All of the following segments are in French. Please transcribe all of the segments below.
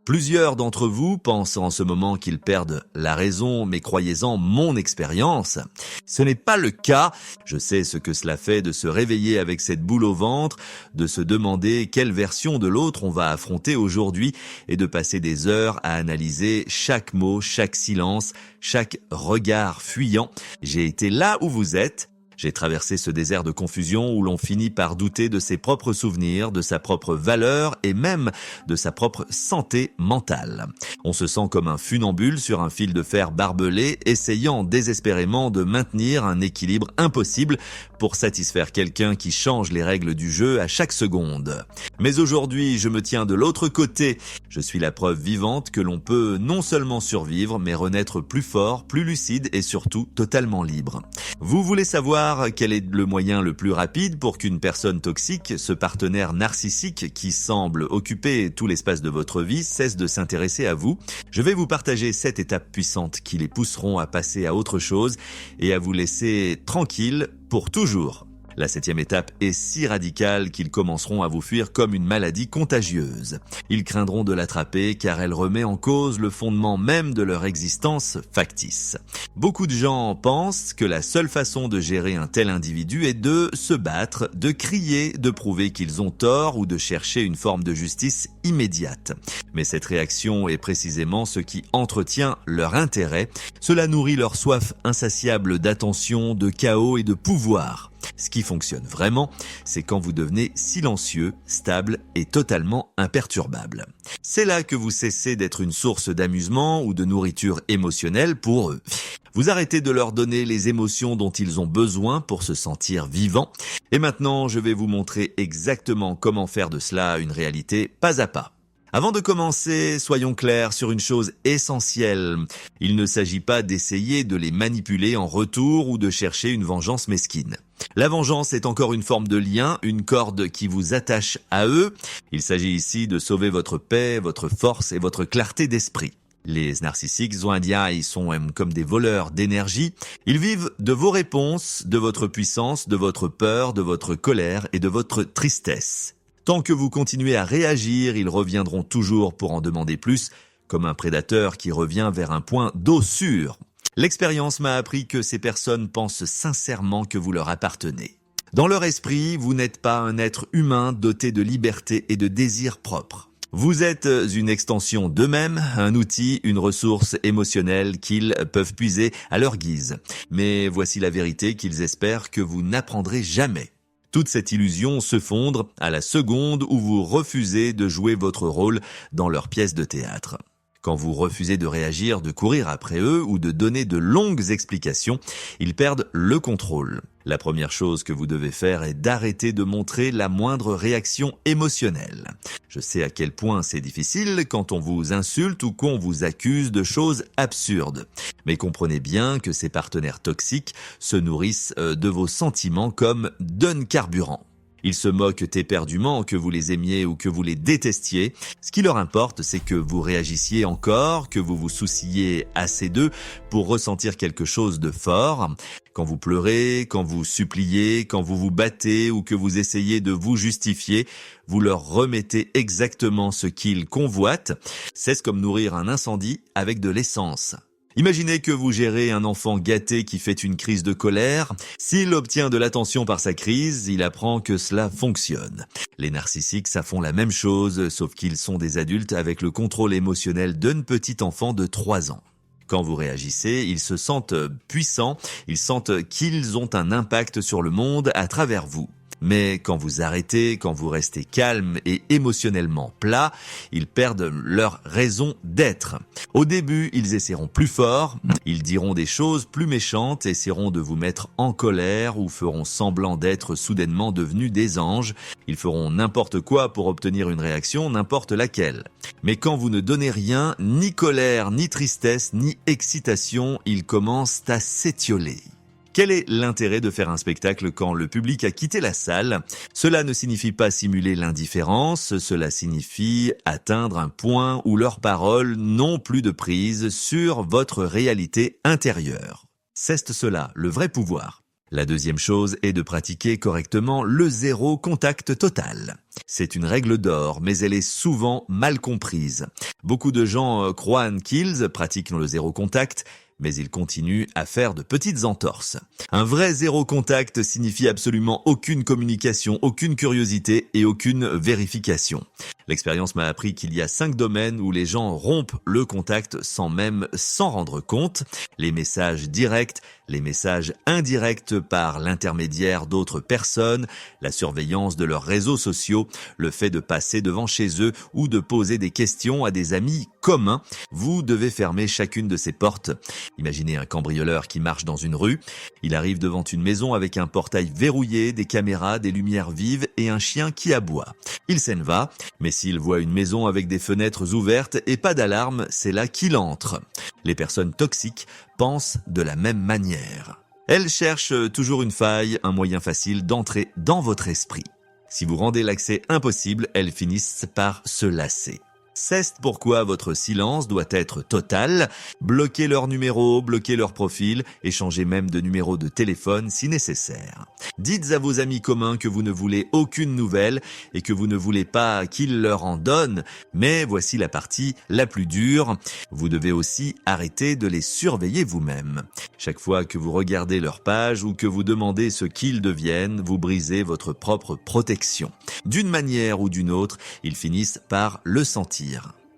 Plusieurs d'entre vous pensent en ce moment qu'ils perdent la raison, mais croyez-en mon expérience. Ce n'est pas le cas. Je sais ce que cela fait de se réveiller avec cette boule au ventre, de se demander quelle version de l'autre on va affronter aujourd'hui et de passer des heures à analyser chaque mot, chaque silence, chaque regard fuyant. J'ai été là où vous êtes. J'ai traversé ce désert de confusion où l'on finit par douter de ses propres souvenirs, de sa propre valeur et même de sa propre santé mentale. On se sent comme un funambule sur un fil de fer barbelé, essayant désespérément de maintenir un équilibre impossible pour satisfaire quelqu'un qui change les règles du jeu à chaque seconde. Mais aujourd'hui, je me tiens de l'autre côté. Je suis la preuve vivante que l'on peut non seulement survivre, mais renaître plus fort, plus lucide et surtout totalement libre. Vous voulez savoir quel est le moyen le plus rapide pour qu'une personne toxique, ce partenaire narcissique qui semble occuper tout l'espace de votre vie, cesse de s'intéresser à vous? Je vais vous partager 7 étapes puissantes qui les pousseront à passer à autre chose et à vous laisser tranquille pour toujours. La 7e étape est si radicale qu'ils commenceront à vous fuir comme une maladie contagieuse. Ils craindront de l'attraper car elle remet en cause le fondement même de leur existence factice. Beaucoup de gens pensent que la seule façon de gérer un tel individu est de se battre, de crier, de prouver qu'ils ont tort ou de chercher une forme de justice immédiate. Mais cette réaction est précisément ce qui entretient leur intérêt. Cela nourrit leur soif insatiable d'attention, de chaos et de pouvoir. Ce qui fonctionne vraiment, c'est quand vous devenez silencieux, stable et totalement imperturbable. C'est là que vous cessez d'être une source d'amusement ou de nourriture émotionnelle pour eux. Vous arrêtez de leur donner les émotions dont ils ont besoin pour se sentir vivants. Et maintenant, je vais vous montrer exactement comment faire de cela une réalité pas à pas. Avant de commencer, soyons clairs sur une chose essentielle. Il ne s'agit pas d'essayer de les manipuler en retour ou de chercher une vengeance mesquine. La vengeance est encore une forme de lien, une corde qui vous attache à eux. Il s'agit ici de sauver votre paix, votre force et votre clarté d'esprit. Les narcissiques Zoandiaï sont comme des voleurs d'énergie. Ils vivent de vos réponses, de votre puissance, de votre peur, de votre colère et de votre tristesse. Tant que vous continuez à réagir, ils reviendront toujours pour en demander plus, comme un prédateur qui revient vers un point d'eau sûr. L'expérience m'a appris que ces personnes pensent sincèrement que vous leur appartenez. Dans leur esprit, vous n'êtes pas un être humain doté de liberté et de désirs propres. Vous êtes une extension d'eux-mêmes, un outil, une ressource émotionnelle qu'ils peuvent puiser à leur guise. Mais voici la vérité qu'ils espèrent que vous n'apprendrez jamais. Toute cette illusion se fondre à la seconde où vous refusez de jouer votre rôle dans leur pièce de théâtre. Quand vous refusez de réagir, de courir après eux ou de donner de longues explications, ils perdent le contrôle. La première chose que vous devez faire est d'arrêter de montrer la moindre réaction émotionnelle. Je sais à quel point c'est difficile quand on vous insulte ou qu'on vous accuse de choses absurdes. Mais comprenez bien que ces partenaires toxiques se nourrissent de vos sentiments comme d'un carburant. Ils se moquent éperdument que vous les aimiez ou que vous les détestiez. Ce qui leur importe, c'est que vous réagissiez encore, que vous vous souciez assez d'eux pour ressentir quelque chose de fort. Quand vous pleurez, quand vous suppliez, quand vous vous battez ou que vous essayez de vous justifier, vous leur remettez exactement ce qu'ils convoitent. C'est comme nourrir un incendie avec de l'essence. Imaginez que vous gérez un enfant gâté qui fait une crise de colère. S'il obtient de l'attention par sa crise, il apprend que cela fonctionne. Les narcissiques, ça font la même chose, sauf qu'ils sont des adultes avec le contrôle émotionnel d'un petit enfant de 3 ans. Quand vous réagissez, ils se sentent puissants, ils sentent qu'ils ont un impact sur le monde à travers vous. Mais quand vous arrêtez, quand vous restez calme et émotionnellement plat, ils perdent leur raison d'être. Au début, ils essaieront plus fort, ils diront des choses plus méchantes, essaieront de vous mettre en colère ou feront semblant d'être soudainement devenus des anges. Ils feront n'importe quoi pour obtenir une réaction, n'importe laquelle. Mais quand vous ne donnez rien, ni colère, ni tristesse, ni excitation, ils commencent à s'étioler. Quel est l'intérêt de faire un spectacle quand le public a quitté la salle? Cela ne signifie pas simuler l'indifférence, cela signifie atteindre un point où leurs paroles n'ont plus de prise sur votre réalité intérieure. C'est cela, le vrai pouvoir. La deuxième chose est de pratiquer correctement le zéro contact total. C'est une règle d'or, mais elle est souvent mal comprise. Beaucoup de gens croient qu'ils pratiquent le zéro contact, mais ils continuent à faire de petites entorses. Un vrai zéro contact signifie absolument aucune communication, aucune curiosité et aucune vérification. L'expérience m'a appris qu'il y a 5 domaines où les gens rompent le contact sans même s'en rendre compte. Les messages directs, les messages indirects par l'intermédiaire d'autres personnes, la surveillance de leurs réseaux sociaux, le fait de passer devant chez eux ou de poser des questions à des amis communs. Vous devez fermer chacune de ces portes. Imaginez un cambrioleur qui marche dans une rue. Il arrive devant une maison avec un portail verrouillé, des caméras, des lumières vives et un chien qui aboie. Il s'en va, mais s'il voit une maison avec des fenêtres ouvertes et pas d'alarme, c'est là qu'il entre. Les personnes toxiques pensent de la même manière. Elles cherchent toujours une faille, un moyen facile d'entrer dans votre esprit. Si vous rendez l'accès impossible, elles finissent par se lasser. C'est pourquoi votre silence doit être total. Bloquez leur numéro, bloquez leur profil et changez même de numéro de téléphone si nécessaire. Dites à vos amis communs que vous ne voulez aucune nouvelle et que vous ne voulez pas qu'ils leur en donnent. Mais voici la partie la plus dure. Vous devez aussi arrêter de les surveiller vous-même. Chaque fois que vous regardez leur page ou que vous demandez ce qu'ils deviennent, vous brisez votre propre protection. D'une manière ou d'une autre, ils finissent par le sentir.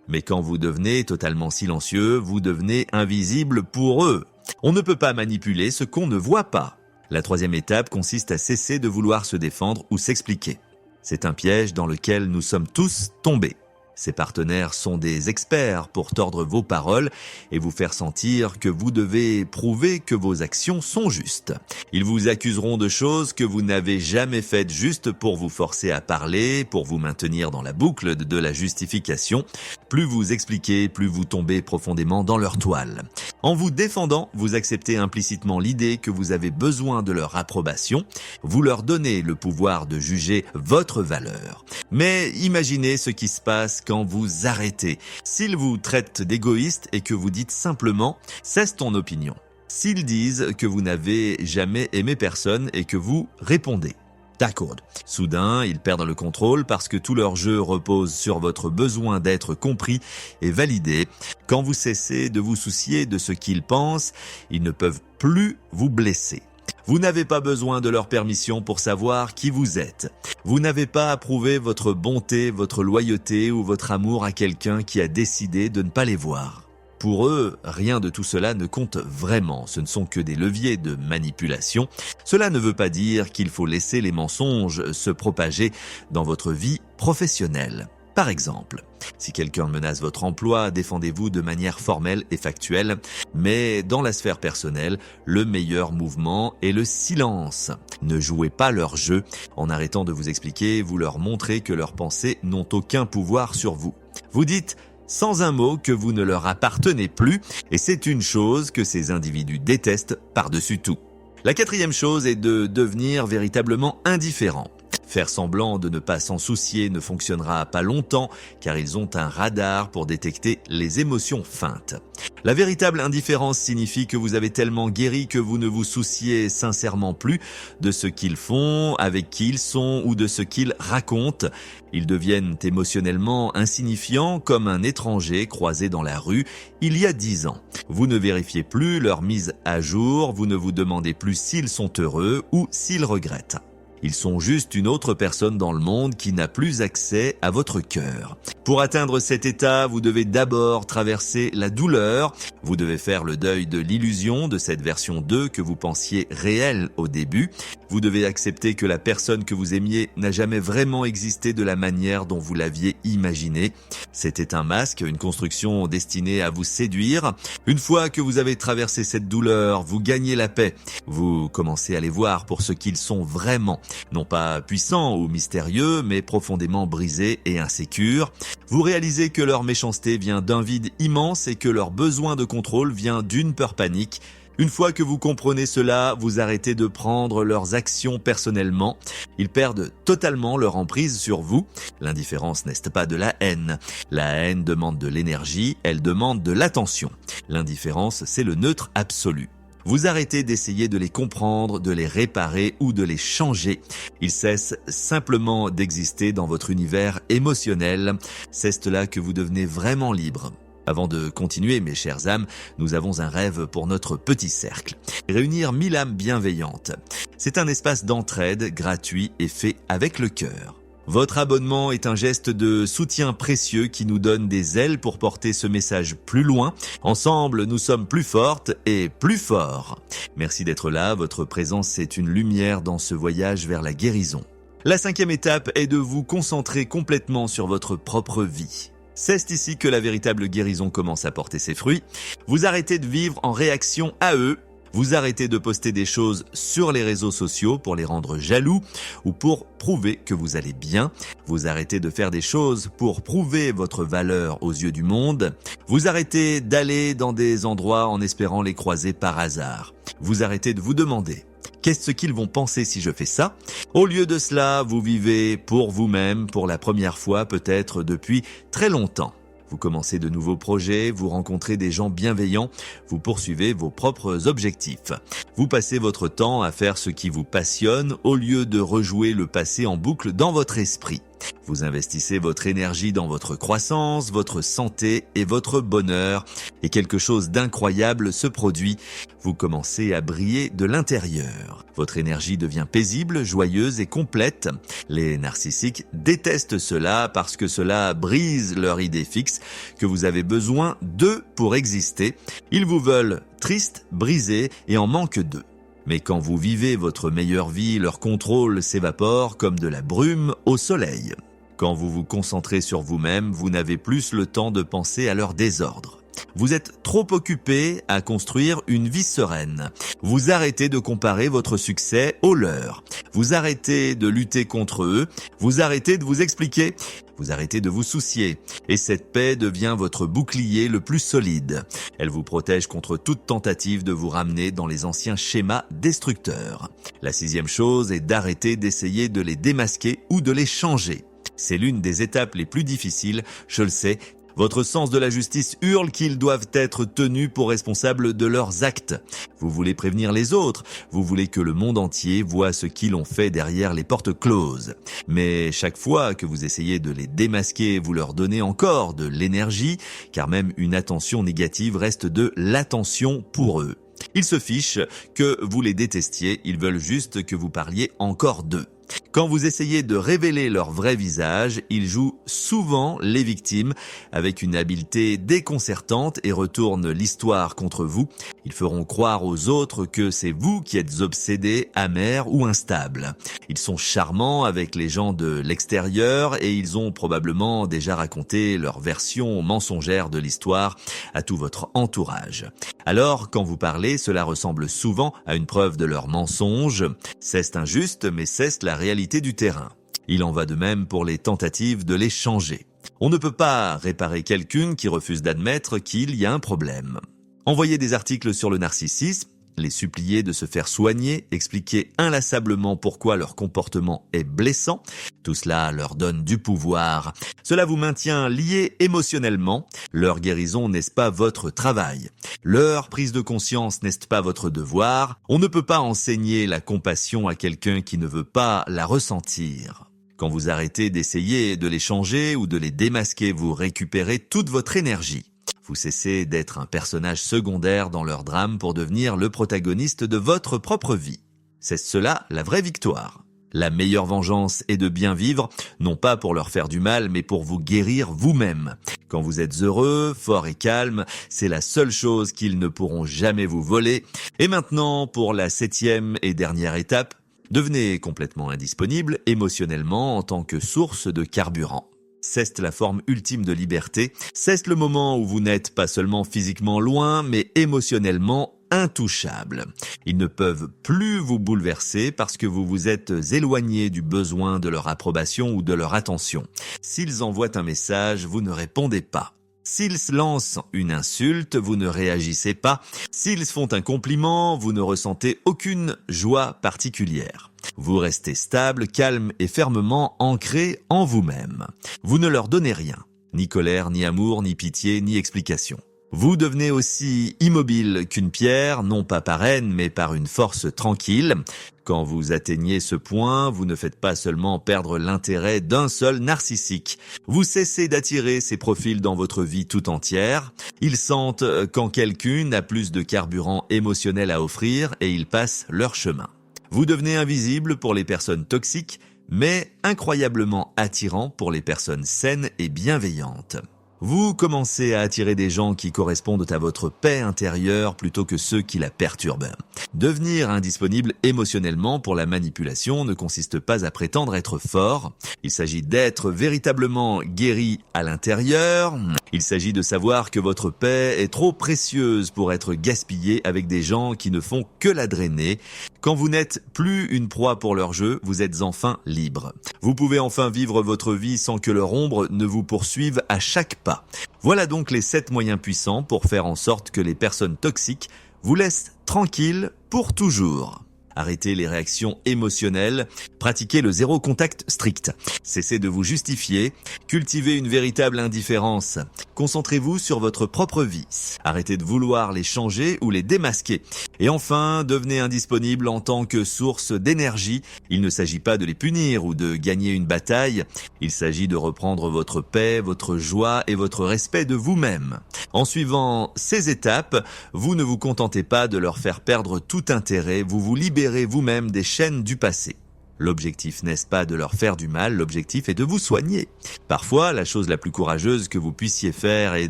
Mais quand vous devenez totalement silencieux, vous devenez invisible pour eux. On ne peut pas manipuler ce qu'on ne voit pas. La troisième étape consiste à cesser de vouloir se défendre ou s'expliquer. C'est un piège dans lequel nous sommes tous tombés. Ces partenaires sont des experts pour tordre vos paroles et vous faire sentir que vous devez prouver que vos actions sont justes. Ils vous accuseront de choses que vous n'avez jamais faites juste pour vous forcer à parler, pour vous maintenir dans la boucle de la justification. Plus vous expliquez, plus vous tombez profondément dans leur toile. En vous défendant, vous acceptez implicitement l'idée que vous avez besoin de leur approbation. Vous leur donnez le pouvoir de juger votre valeur. Mais imaginez ce qui se passe quand vous arrêtez. S'ils vous traitent d'égoïste et que vous dites simplement « c'est ton opinion ». S'ils disent que vous n'avez jamais aimé personne et que vous répondez « d'accord ». Soudain, ils perdent le contrôle parce que tout leur jeu repose sur votre besoin d'être compris et validé. Quand vous cessez de vous soucier de ce qu'ils pensent, ils ne peuvent plus vous blesser. Vous n'avez pas besoin de leur permission pour savoir qui vous êtes. Vous n'avez pas à prouver votre bonté, votre loyauté ou votre amour à quelqu'un qui a décidé de ne pas les voir. Pour eux, rien de tout cela ne compte vraiment. Ce ne sont que des leviers de manipulation. Cela ne veut pas dire qu'il faut laisser les mensonges se propager dans votre vie professionnelle. Par exemple, si quelqu'un menace votre emploi, défendez-vous de manière formelle et factuelle, mais dans la sphère personnelle, le meilleur mouvement est le silence. Ne jouez pas leur jeu. En arrêtant de vous expliquer, vous leur montrez que leurs pensées n'ont aucun pouvoir sur vous. Vous dites sans un mot que vous ne leur appartenez plus, et c'est une chose que ces individus détestent par-dessus tout. La quatrième chose est de devenir véritablement indifférent. Faire semblant de ne pas s'en soucier ne fonctionnera pas longtemps car ils ont un radar pour détecter les émotions feintes. La véritable indifférence signifie que vous avez tellement guéri que vous ne vous souciez sincèrement plus de ce qu'ils font, avec qui ils sont ou de ce qu'ils racontent. Ils deviennent émotionnellement insignifiants comme un étranger croisé dans la rue il y a 10 ans. Vous ne vérifiez plus leur mise à jour, vous ne vous demandez plus s'ils sont heureux ou s'ils regrettent. Ils sont juste une autre personne dans le monde qui n'a plus accès à votre cœur. Pour atteindre cet état, vous devez d'abord traverser la douleur. Vous devez faire le deuil de l'illusion de cette version 2 que vous pensiez réelle au début. Vous devez accepter que la personne que vous aimiez n'a jamais vraiment existé de la manière dont vous l'aviez imaginé. C'était un masque, une construction destinée à vous séduire. Une fois que vous avez traversé cette douleur, vous gagnez la paix. Vous commencez à les voir pour ce qu'ils sont vraiment. Non pas puissants ou mystérieux, mais profondément brisés et insécures. Vous réalisez que leur méchanceté vient d'un vide immense et que leur besoin de contrôle vient d'une peur panique. Une fois que vous comprenez cela, vous arrêtez de prendre leurs actions personnellement. Ils perdent totalement leur emprise sur vous. L'indifférence n'est pas de la haine. La haine demande de l'énergie, elle demande de l'attention. L'indifférence, c'est le neutre absolu. Vous arrêtez d'essayer de les comprendre, de les réparer ou de les changer. Ils cessent simplement d'exister dans votre univers émotionnel. C'est là que vous devenez vraiment libre. Avant de continuer, mes chères âmes, nous avons un rêve pour notre petit cercle. Réunir 1000 âmes bienveillantes. C'est un espace d'entraide gratuit et fait avec le cœur. Votre abonnement est un geste de soutien précieux qui nous donne des ailes pour porter ce message plus loin. Ensemble, nous sommes plus fortes et plus forts. Merci d'être là, votre présence est une lumière dans ce voyage vers la guérison. La 5e étape est de vous concentrer complètement sur votre propre vie. C'est ici que la véritable guérison commence à porter ses fruits. Vous arrêtez de vivre en réaction à eux. Vous arrêtez de poster des choses sur les réseaux sociaux pour les rendre jaloux ou pour prouver que vous allez bien. Vous arrêtez de faire des choses pour prouver votre valeur aux yeux du monde. Vous arrêtez d'aller dans des endroits en espérant les croiser par hasard. Vous arrêtez de vous demander « Qu'est-ce qu'ils vont penser si je fais ça ?» Au lieu de cela, vous vivez pour vous-même pour la première fois peut-être depuis très longtemps. Vous commencez de nouveaux projets, vous rencontrez des gens bienveillants, vous poursuivez vos propres objectifs. Vous passez votre temps à faire ce qui vous passionne au lieu de rejouer le passé en boucle dans votre esprit. Vous investissez votre énergie dans votre croissance, votre santé et votre bonheur. Et quelque chose d'incroyable se produit. Vous commencez à briller de l'intérieur. Votre énergie devient paisible, joyeuse et complète. Les narcissiques détestent cela parce que cela brise leur idée fixe que vous avez besoin d'eux pour exister. Ils vous veulent triste, brisé et en manque d'eux. Mais quand vous vivez votre meilleure vie, leur contrôle s'évapore comme de la brume au soleil. Quand vous vous concentrez sur vous-même, vous n'avez plus le temps de penser à leur désordre. Vous êtes trop occupé à construire une vie sereine. Vous arrêtez de comparer votre succès au leur. Vous arrêtez de lutter contre eux. Vous arrêtez de vous expliquer. Vous arrêtez de vous soucier. Et cette paix devient votre bouclier le plus solide. Elle vous protège contre toute tentative de vous ramener dans les anciens schémas destructeurs. La 6e chose est d'arrêter d'essayer de les démasquer ou de les changer. C'est l'une des étapes les plus difficiles, je le sais. Votre sens de la justice hurle qu'ils doivent être tenus pour responsables de leurs actes. Vous voulez prévenir les autres, vous voulez que le monde entier voit ce qu'ils ont fait derrière les portes closes. Mais chaque fois que vous essayez de les démasquer, vous leur donnez encore de l'énergie, car même une attention négative reste de l'attention pour eux. Ils se fichent que vous les détestiez, ils veulent juste que vous parliez encore d'eux. Quand vous essayez de révéler leur vrai visage, ils jouent souvent les victimes avec une habileté déconcertante et retournent l'histoire contre vous. Ils feront croire aux autres que c'est vous qui êtes obsédé, amer ou instable. Ils sont charmants avec les gens de l'extérieur et ils ont probablement déjà raconté leur version mensongère de l'histoire à tout votre entourage. Alors, quand vous parlez, cela ressemble souvent à une preuve de leur mensonge. C'est injuste, mais c'est la réalité du terrain. Il en va de même pour les tentatives de les changer. On ne peut pas réparer quelqu'un qui refuse d'admettre qu'il y a un problème. Envoyer des articles sur le narcissisme, les supplier de se faire soigner, expliquer inlassablement pourquoi leur comportement est blessant, tout cela leur donne du pouvoir. Cela vous maintient liés émotionnellement. Leur guérison n'est-ce pas votre travail? Leur prise de conscience n'est-ce pas votre devoir? On ne peut pas enseigner la compassion à quelqu'un qui ne veut pas la ressentir. Quand vous arrêtez d'essayer de les changer ou de les démasquer, vous récupérez toute votre énergie. Vous cessez d'être un personnage secondaire dans leur drame pour devenir le protagoniste de votre propre vie. C'est cela la vraie victoire. La meilleure vengeance est de bien vivre, non pas pour leur faire du mal, mais pour vous guérir vous-même. Quand vous êtes heureux, fort et calme, c'est la seule chose qu'ils ne pourront jamais vous voler. Et maintenant, pour la 7e et dernière étape, devenez complètement indisponible émotionnellement en tant que source de carburant. C'est la forme ultime de liberté. C'est le moment où vous n'êtes pas seulement physiquement loin, mais émotionnellement intouchable. Ils ne peuvent plus vous bouleverser parce que vous vous êtes éloigné du besoin de leur approbation ou de leur attention. S'ils envoient un message, vous ne répondez pas. S'ils lancent une insulte, vous ne réagissez pas. S'ils font un compliment, vous ne ressentez aucune joie particulière. Vous restez stable, calme et fermement ancré en vous-même. Vous ne leur donnez rien. Ni colère, ni amour, ni pitié, ni explication. Vous devenez aussi immobile qu'une pierre, non pas par haine, mais par une force tranquille. Quand vous atteignez ce point, vous ne faites pas seulement perdre l'intérêt d'un seul narcissique. Vous cessez d'attirer ces profils dans votre vie tout entière. Ils sentent quand quelqu'un a plus de carburant émotionnel à offrir et ils passent leur chemin. Vous devenez invisible pour les personnes toxiques, mais incroyablement attirant pour les personnes saines et bienveillantes. Vous commencez à attirer des gens qui correspondent à votre paix intérieure plutôt que ceux qui la perturbent. Devenir indisponible émotionnellement pour la manipulation ne consiste pas à prétendre être fort. Il s'agit d'être véritablement guéri à l'intérieur. Il s'agit de savoir que votre paix est trop précieuse pour être gaspillée avec des gens qui ne font que la drainer. Quand vous n'êtes plus une proie pour leur jeu, vous êtes enfin libre. Vous pouvez enfin vivre votre vie sans que leur ombre ne vous poursuive à chaque pas. Voilà donc les 7 moyens puissants pour faire en sorte que les personnes toxiques vous laissent tranquille pour toujours. Arrêtez les réactions émotionnelles, pratiquez le zéro contact strict, cessez de vous justifier, cultivez une véritable indifférence, concentrez-vous sur votre propre vie, arrêtez de vouloir les changer ou les démasquer, et enfin, devenez indisponible en tant que source d'énergie. Il ne s'agit pas de les punir ou de gagner une bataille, il s'agit de reprendre votre paix, votre joie et votre respect de vous-même. En suivant ces étapes, vous ne vous contentez pas de leur faire perdre tout intérêt, vous vous libérez vous-même des chaînes du passé. L'objectif n'est pas de leur faire du mal, l'objectif est de vous soigner. Parfois, la chose la plus courageuse que vous puissiez faire est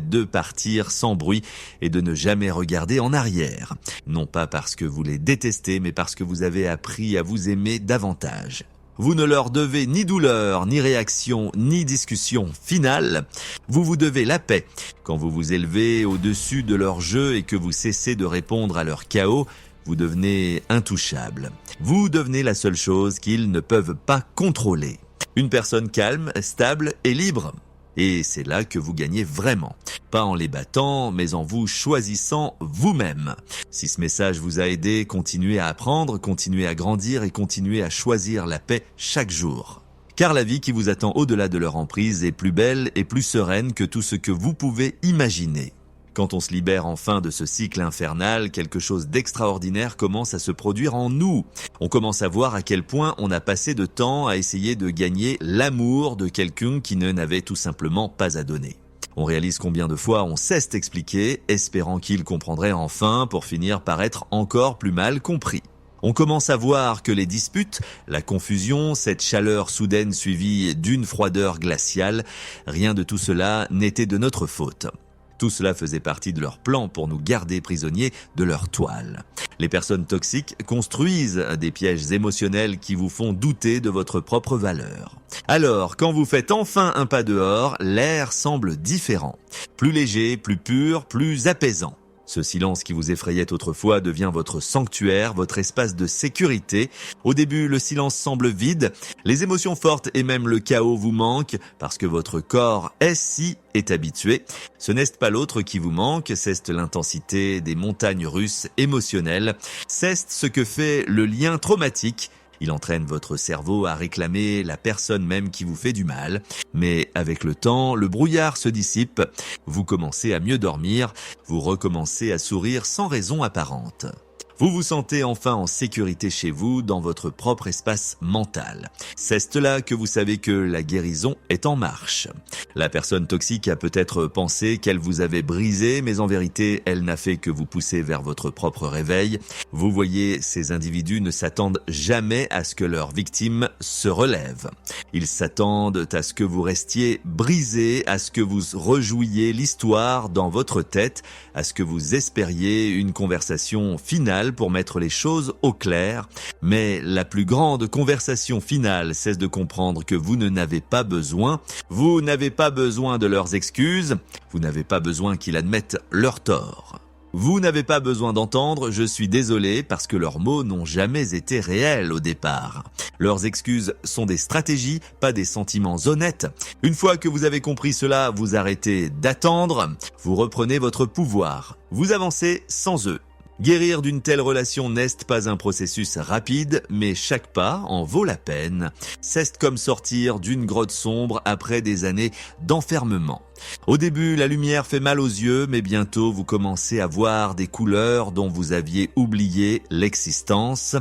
de partir sans bruit et de ne jamais regarder en arrière. Non pas parce que vous les détestez, mais parce que vous avez appris à vous aimer davantage. Vous ne leur devez ni douleur, ni réaction, ni discussion finale. Vous vous devez la paix. Quand vous vous élevez au-dessus de leur jeu et que vous cessez de répondre à leur chaos, vous devenez intouchable. Vous devenez la seule chose qu'ils ne peuvent pas contrôler. Une personne calme, stable et libre. Et c'est là que vous gagnez vraiment. Pas en les battant, mais en vous choisissant vous-même. Si ce message vous a aidé, continuez à apprendre, continuez à grandir et continuez à choisir la paix chaque jour. Car la vie qui vous attend au-delà de leur emprise est plus belle et plus sereine que tout ce que vous pouvez imaginer. Quand on se libère enfin de ce cycle infernal, quelque chose d'extraordinaire commence à se produire en nous. On commence à voir à quel point on a passé de temps à essayer de gagner l'amour de quelqu'un qui ne n'avait tout simplement pas à donner. On réalise combien de fois on cesse d'expliquer, espérant qu'il comprendrait enfin pour finir par être encore plus mal compris. On commence à voir que les disputes, la confusion, cette chaleur soudaine suivie d'une froideur glaciale, rien de tout cela n'était de notre faute. Tout cela faisait partie de leur plan pour nous garder prisonniers de leur toile. Les personnes toxiques construisent des pièges émotionnels qui vous font douter de votre propre valeur. Alors, quand vous faites enfin un pas dehors, l'air semble différent. Plus léger, plus pur, plus apaisant. Ce silence qui vous effrayait autrefois devient votre sanctuaire, votre espace de sécurité. Au début, le silence semble vide, les émotions fortes et même le chaos vous manquent parce que votre corps est habitué. Ce n'est pas l'autre qui vous manque, c'est l'intensité des montagnes russes émotionnelles, c'est ce que fait le lien traumatique. Il entraîne votre cerveau à réclamer la personne même qui vous fait du mal. Mais avec le temps, le brouillard se dissipe, vous commencez à mieux dormir, vous recommencez à sourire sans raison apparente. Vous vous sentez enfin en sécurité chez vous, dans votre propre espace mental. C'est là que vous savez que la guérison est en marche. La personne toxique a peut-être pensé qu'elle vous avait brisé, mais en vérité, elle n'a fait que vous pousser vers votre propre réveil. Vous voyez, ces individus ne s'attendent jamais à ce que leur victime se relève. Ils s'attendent à ce que vous restiez brisé, à ce que vous rejouiez l'histoire dans votre tête, à ce que vous espériez une conversation finale pour mettre les choses au clair, mais la plus grande conversation finale cesse de comprendre que vous n'avez pas besoin de leurs excuses, vous n'avez pas besoin qu'ils admettent leur tort. Vous n'avez pas besoin d'entendre « je suis désolé » parce que leurs mots n'ont jamais été réels au départ. Leurs excuses sont des stratégies, pas des sentiments honnêtes. Une fois que vous avez compris cela, vous arrêtez d'attendre, vous reprenez votre pouvoir, vous avancez sans eux. Guérir d'une telle relation n'est pas un processus rapide, mais chaque pas en vaut la peine. C'est comme sortir d'une grotte sombre après des années d'enfermement. Au début, la lumière fait mal aux yeux, mais bientôt vous commencez à voir des couleurs dont vous aviez oublié l'existence.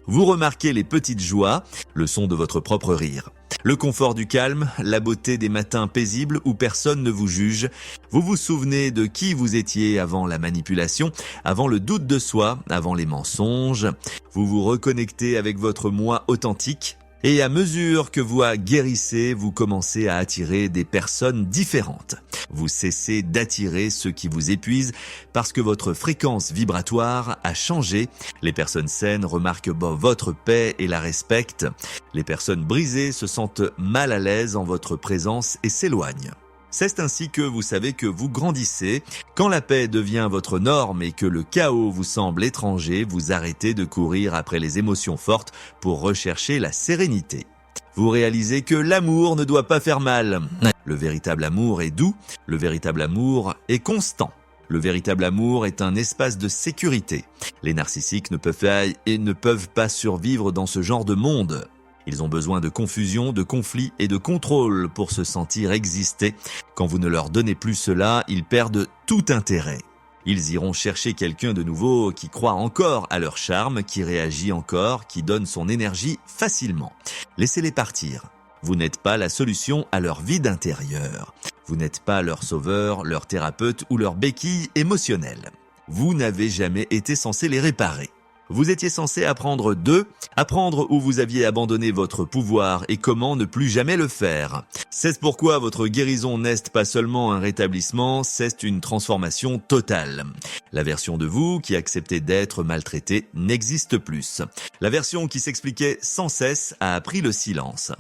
Vous remarquez les petites joies, le son de votre propre rire. Le confort du calme, la beauté des matins paisibles où personne ne vous juge. Vous vous souvenez de qui vous étiez avant la manipulation, avant le doute de soi, avant les mensonges. Vous vous reconnectez avec votre moi authentique. Et à mesure que vous guérissez, vous commencez à attirer des personnes différentes. Vous cessez d'attirer ceux qui vous épuisent parce que votre fréquence vibratoire a changé. Les personnes saines remarquent votre paix et la respectent. Les personnes brisées se sentent mal à l'aise en votre présence et s'éloignent. C'est ainsi que vous savez que vous grandissez. Quand la paix devient votre norme et que le chaos vous semble étranger, vous arrêtez de courir après les émotions fortes pour rechercher la sérénité. Vous réalisez que l'amour ne doit pas faire mal. Le véritable amour est doux, le véritable amour est constant. Le véritable amour est un espace de sécurité. Les narcissiques ne peuvent pas survivre dans ce genre de monde. Ils ont besoin de confusion, de conflit et de contrôle pour se sentir exister. Quand vous ne leur donnez plus cela, ils perdent tout intérêt. Ils iront chercher quelqu'un de nouveau qui croit encore à leur charme, qui réagit encore, qui donne son énergie facilement. Laissez-les partir. Vous n'êtes pas la solution à leur vide intérieur. Vous n'êtes pas leur sauveur, leur thérapeute ou leur béquille émotionnelle. Vous n'avez jamais été censé les réparer. Vous étiez censé apprendre d'eux, apprendre où vous aviez abandonné votre pouvoir et comment ne plus jamais le faire. C'est pourquoi votre guérison n'est pas seulement un rétablissement, c'est une transformation totale. La version de vous qui acceptait d'être maltraitée n'existe plus. La version qui s'expliquait sans cesse a appris le silence.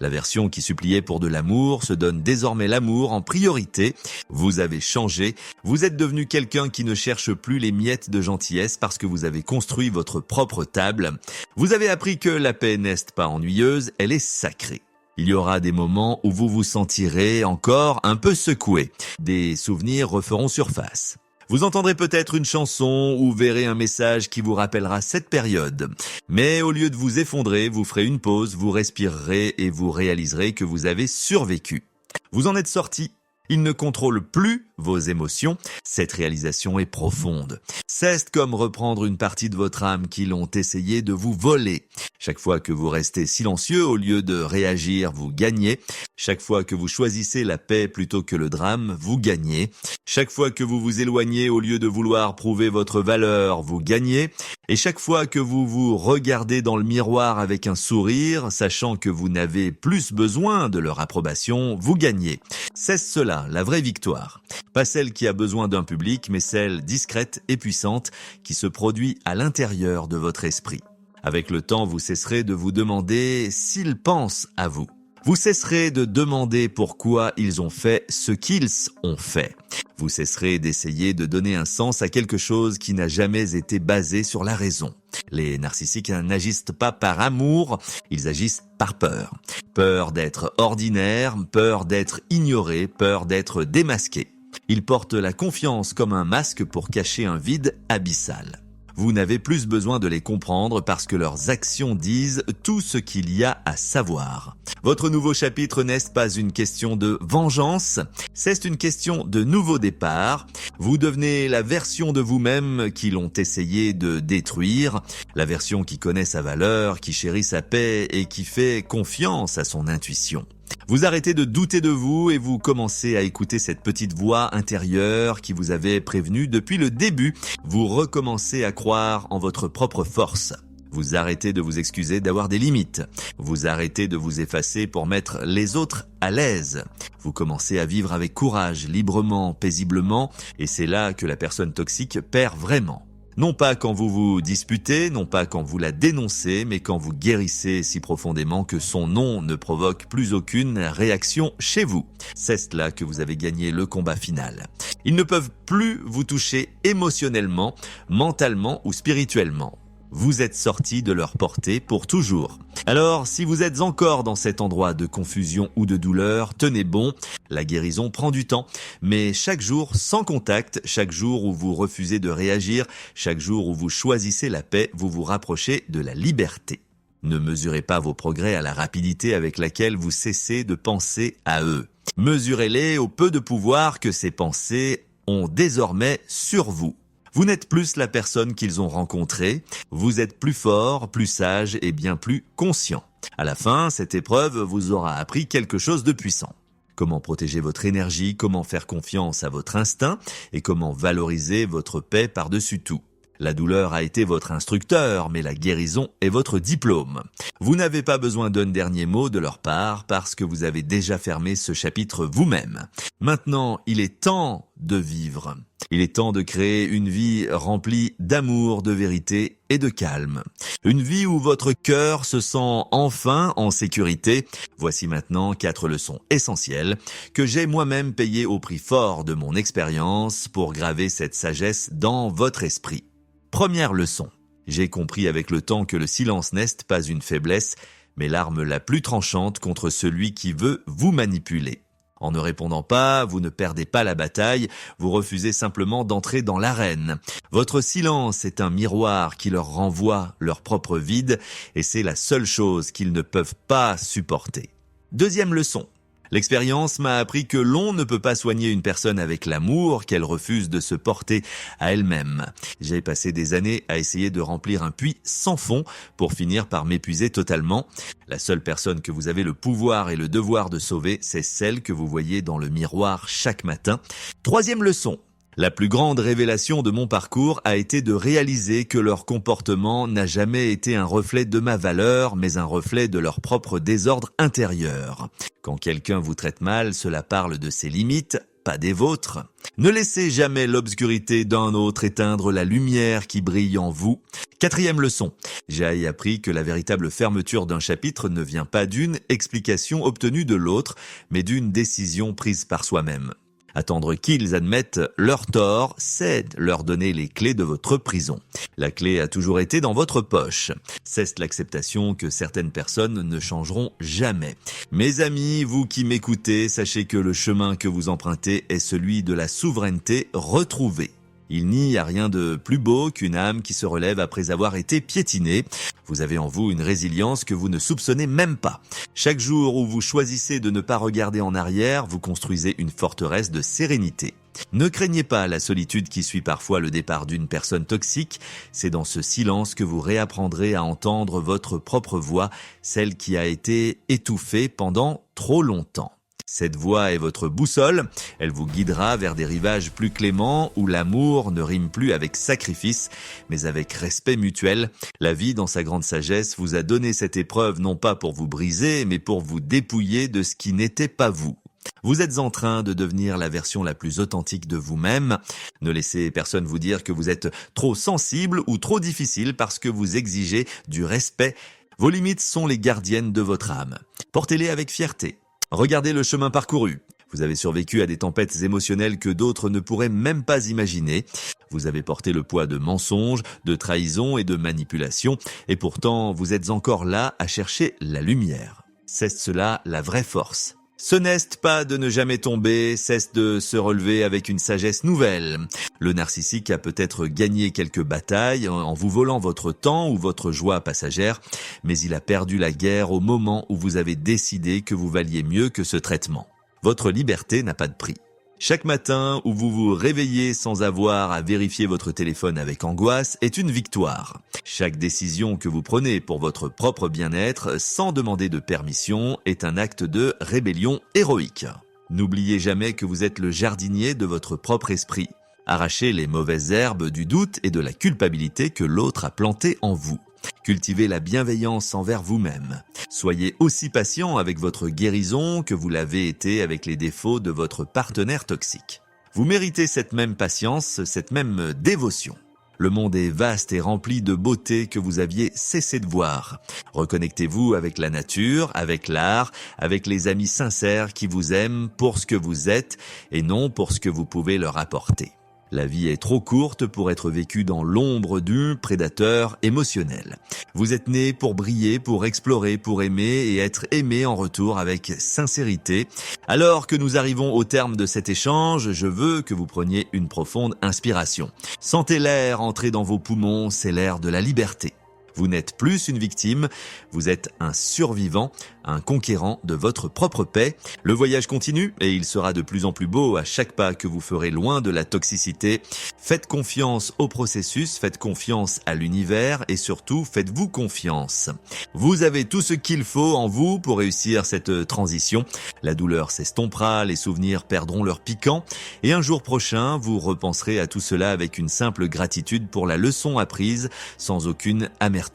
La version qui suppliait pour de l'amour se donne désormais l'amour en priorité. Vous avez changé, vous êtes devenu quelqu'un qui ne cherche plus les miettes de gentillesse parce que vous avez construit votre propre table. Vous avez appris que la paix n'est pas ennuyeuse, elle est sacrée. Il y aura des moments où vous vous sentirez encore un peu secoué. Des souvenirs referont surface. Vous entendrez peut-être une chanson ou verrez un message qui vous rappellera cette période. Mais au lieu de vous effondrer, vous ferez une pause, vous respirerez et vous réaliserez que vous avez survécu. Vous en êtes sorti. Il ne contrôle plus vos émotions. Cette réalisation est profonde. C'est comme reprendre une partie de votre âme qui l'ont essayé de vous voler. Chaque fois que vous restez silencieux au lieu de réagir, vous gagnez. Chaque fois que vous choisissez la paix plutôt que le drame, vous gagnez. Chaque fois que vous vous éloignez au lieu de vouloir prouver votre valeur, vous gagnez. Et chaque fois que vous vous regardez dans le miroir avec un sourire, sachant que vous n'avez plus besoin de leur approbation, vous gagnez. C'est cela, la vraie victoire. Pas celle qui a besoin d'un public, mais celle discrète et puissante qui se produit à l'intérieur de votre esprit. Avec le temps, vous cesserez de vous demander s'ils pensent à vous. Vous cesserez de demander pourquoi ils ont fait ce qu'ils ont fait. Vous cesserez d'essayer de donner un sens à quelque chose qui n'a jamais été basé sur la raison. Les narcissiques n'agissent pas par amour, ils agissent par peur. Peur d'être ordinaire, peur d'être ignoré, peur d'être démasqué. Ils portent la confiance comme un masque pour cacher un vide abyssal. Vous n'avez plus besoin de les comprendre parce que leurs actions disent tout ce qu'il y a à savoir. Votre nouveau chapitre n'est pas une question de vengeance, c'est une question de nouveau départ. Vous devenez la version de vous-même qu'ils ont essayé de détruire, la version qui connaît sa valeur, qui chérit sa paix et qui fait confiance à son intuition. Vous arrêtez de douter de vous et vous commencez à écouter cette petite voix intérieure qui vous avait prévenu depuis le début. Vous recommencez à croire en votre propre force. Vous arrêtez de vous excuser d'avoir des limites. Vous arrêtez de vous effacer pour mettre les autres à l'aise. Vous commencez à vivre avec courage, librement, paisiblement, et c'est là que la personne toxique perd vraiment. Non pas quand vous vous disputez, non pas quand vous la dénoncez, mais quand vous guérissez si profondément que son nom ne provoque plus aucune réaction chez vous. C'est là que vous avez gagné le combat final. Ils ne peuvent plus vous toucher émotionnellement, mentalement ou spirituellement. vous êtes sorti de leur portée pour toujours. Alors, si vous êtes encore dans cet endroit de confusion ou de douleur, tenez bon, la guérison prend du temps, mais chaque jour sans contact, chaque jour où vous refusez de réagir, chaque jour où vous choisissez la paix, vous vous rapprochez de la liberté. Ne mesurez pas vos progrès à la rapidité avec laquelle vous cessez de penser à eux. Mesurez-les au peu de pouvoir que ces pensées ont désormais sur vous. Vous n'êtes plus la personne qu'ils ont rencontrée, vous êtes plus fort, plus sage et bien plus conscient. À la fin, cette épreuve vous aura appris quelque chose de puissant. Comment protéger votre énergie, comment faire confiance à votre instinct et comment valoriser votre paix par-dessus tout. La douleur a été votre instructeur, mais la guérison est votre diplôme. Vous n'avez pas besoin d'un dernier mot de leur part parce que vous avez déjà fermé ce chapitre vous-même. Maintenant, il est temps de vivre. Il est temps de créer une vie remplie d'amour, de vérité et de calme. Une vie où votre cœur se sent enfin en sécurité. Voici maintenant 4 leçons essentielles que j'ai moi-même payées au prix fort de mon expérience pour graver cette sagesse dans votre esprit. Première leçon. J'ai compris avec le temps que le silence n'est pas une faiblesse, mais l'arme la plus tranchante contre celui qui veut vous manipuler. En ne répondant pas, vous ne perdez pas la bataille, vous refusez simplement d'entrer dans l'arène. Votre silence est un miroir qui leur renvoie leur propre vide, et c'est la seule chose qu'ils ne peuvent pas supporter. Deuxième leçon. L'expérience m'a appris que l'on ne peut pas soigner une personne avec l'amour qu'elle refuse de se porter à elle-même. J'ai passé des années à essayer de remplir un puits sans fond pour finir par m'épuiser totalement. La seule personne que vous avez le pouvoir et le devoir de sauver, c'est celle que vous voyez dans le miroir chaque matin. Troisième leçon. La plus grande révélation de mon parcours a été de réaliser que leur comportement n'a jamais été un reflet de ma valeur, mais un reflet de leur propre désordre intérieur. Quand quelqu'un vous traite mal, cela parle de ses limites, pas des vôtres. Ne laissez jamais l'obscurité d'un autre éteindre la lumière qui brille en vous. Quatrième leçon. J'ai appris que la véritable fermeture d'un chapitre ne vient pas d'une explication obtenue de l'autre, mais d'une décision prise par soi-même. Attendre qu'ils admettent leur tort, c'est leur donner les clés de votre prison. La clé a toujours été dans votre poche. C'est l'acceptation que certaines personnes ne changeront jamais. Mes amis, vous qui m'écoutez, sachez que le chemin que vous empruntez est celui de la souveraineté retrouvée. Il n'y a rien de plus beau qu'une âme qui se relève après avoir été piétinée. Vous avez en vous une résilience que vous ne soupçonnez même pas. Chaque jour où vous choisissez de ne pas regarder en arrière, vous construisez une forteresse de sérénité. Ne craignez pas la solitude qui suit parfois le départ d'une personne toxique. C'est dans ce silence que vous réapprendrez à entendre votre propre voix, celle qui a été étouffée pendant trop longtemps. Cette voix est votre boussole, elle vous guidera vers des rivages plus cléments où l'amour ne rime plus avec sacrifice, mais avec respect mutuel. La vie, dans sa grande sagesse, vous a donné cette épreuve non pas pour vous briser, mais pour vous dépouiller de ce qui n'était pas vous. Vous êtes en train de devenir la version la plus authentique de vous-même. Ne laissez personne vous dire que vous êtes trop sensible ou trop difficile parce que vous exigez du respect. Vos limites sont les gardiennes de votre âme. Portez-les avec fierté. Regardez le chemin parcouru. Vous avez survécu à des tempêtes émotionnelles que d'autres ne pourraient même pas imaginer. Vous avez porté le poids de mensonges, de trahisons et de manipulations, et pourtant vous êtes encore là à chercher la lumière. C'est cela la vraie force. Ce n'est pas de ne jamais tomber, c'est de se relever avec une sagesse nouvelle. Le narcissique a peut-être gagné quelques batailles en vous volant votre temps ou votre joie passagère, mais il a perdu la guerre au moment où vous avez décidé que vous valiez mieux que ce traitement. Votre liberté n'a pas de prix. Chaque matin où vous vous réveillez sans avoir à vérifier votre téléphone avec angoisse est une victoire. Chaque décision que vous prenez pour votre propre bien-être sans demander de permission est un acte de rébellion héroïque. N'oubliez jamais que vous êtes le jardinier de votre propre esprit. Arrachez les mauvaises herbes du doute et de la culpabilité que l'autre a plantées en vous. Cultivez la bienveillance envers vous-même. Soyez aussi patient avec votre guérison que vous l'avez été avec les défauts de votre partenaire toxique. Vous méritez cette même patience, cette même dévotion. Le monde est vaste et rempli de beauté que vous aviez cessé de voir. Reconnectez-vous avec la nature, avec l'art, avec les amis sincères qui vous aiment pour ce que vous êtes et non pour ce que vous pouvez leur apporter. La vie est trop courte pour être vécue dans l'ombre du prédateur émotionnel. Vous êtes né pour briller, pour explorer, pour aimer et être aimé en retour avec sincérité. Alors que nous arrivons au terme de cet échange, je veux que vous preniez une profonde inspiration. Sentez l'air entrer dans vos poumons, c'est l'air de la liberté. Vous n'êtes plus une victime, vous êtes un survivant, un conquérant de votre propre paix. Le voyage continue et il sera de plus en plus beau à chaque pas que vous ferez loin de la toxicité. Faites confiance au processus, faites confiance à l'univers et surtout faites-vous confiance. Vous avez tout ce qu'il faut en vous pour réussir cette transition. La douleur s'estompera, les souvenirs perdront leur piquant et un jour prochain, vous repenserez à tout cela avec une simple gratitude pour la leçon apprise sans aucune amertume.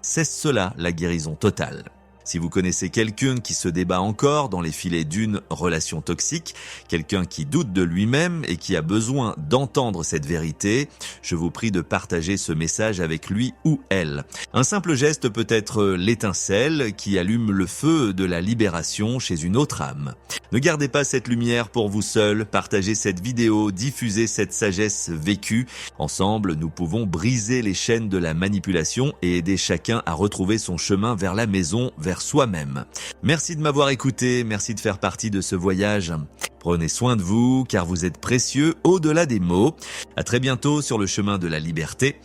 C'est cela la guérison totale. Si vous connaissez quelqu'un qui se débat encore dans les filets d'une relation toxique, quelqu'un qui doute de lui-même et qui a besoin d'entendre cette vérité, je vous prie de partager ce message avec lui ou elle. Un simple geste peut être l'étincelle qui allume le feu de la libération chez une autre âme. Ne gardez pas cette lumière pour vous seul, partagez cette vidéo, diffusez cette sagesse vécue. Ensemble, nous pouvons briser les chaînes de la manipulation et aider chacun à retrouver son chemin vers la maison, vers soi-même. Merci de m'avoir écouté, merci de faire partie de ce voyage. Prenez soin de vous, car vous êtes précieux au-delà des mots. À très bientôt sur le chemin de la liberté.